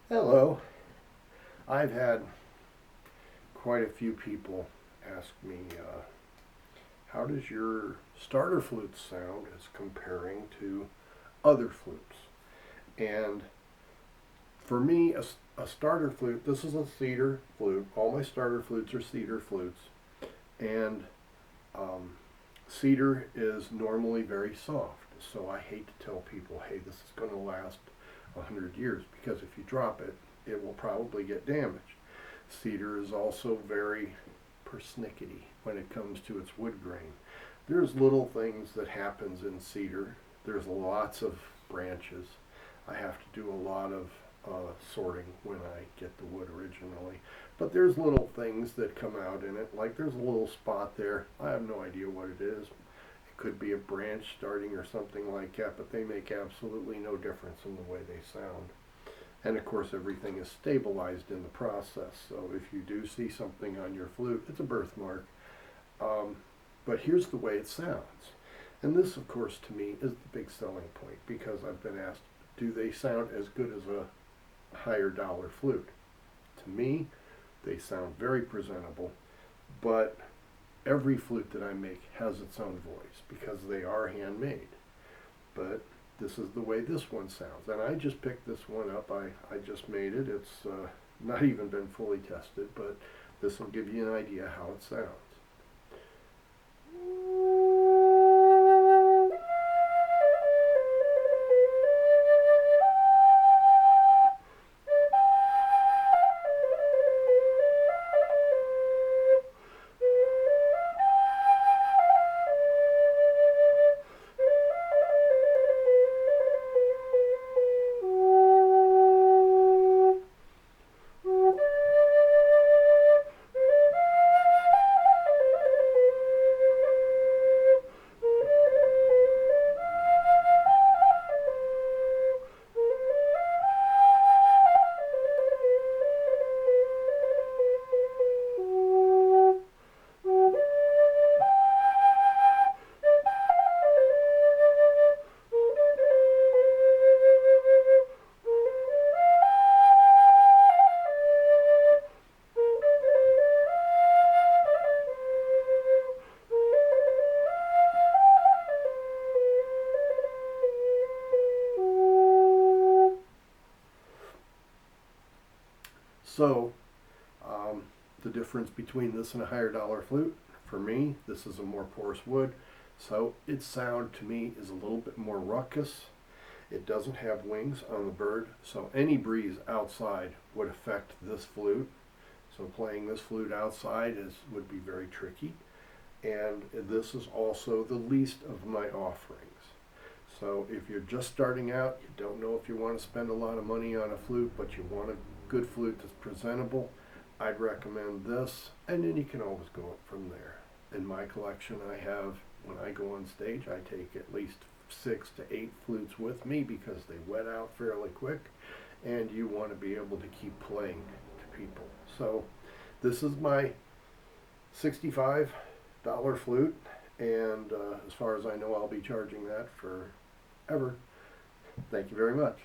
Hello. I've had quite a few people ask me, how does your starter flute sound as comparing to other flutes? And for me, a starter flute, this is a cedar flute. All my starter flutes are cedar flutes. And um, cedar is normally very soft. So I hate to tell people, hey, this is going to last 100 years because if you drop it, it will probably get damaged. Cedar is also very persnickety when it comes to its wood grain. There's little things that happens in cedar. There's lots of branches. I have to do a lot of sorting when I get the wood originally. But there's little things that come out in it, like there's a little spot there. I have no idea what it is. It could be a branch starting or something like that, but they make absolutely no difference in the way they sound. And of course, everything is stabilized in the process. So if you do see something on your flute, it's a birthmark. But here's the way it sounds. And this, of course, to me is the big selling point because I've been asked, do they sound as good as a higher dollar flute? To me, they sound very presentable, but every flute that I make has its own voice because they are handmade. But this is the way this one sounds. And I just picked this one up. I just made it. It's not even been fully tested, but this will give you an idea how it sounds. So, the difference between this and a higher dollar flute, for me, this is a more porous wood. So its sound to me is a little bit more ruckus. It doesn't have wings on the bird, so any breeze outside would affect this flute. So playing this flute outside would be very tricky. And this is also the least of my offerings. So if you're just starting out, you don't know if you want to spend a lot of money on a flute, but you want a good flute that's presentable, I'd recommend this, and then you can always go up from there. In my collection, I have, when I go on stage, I take at least 6 to 8 flutes with me because they wet out fairly quick, and you want to be able to keep playing to people. So this is my $65 flute, and as far as I know, I'll be charging that forever. Thank you very much.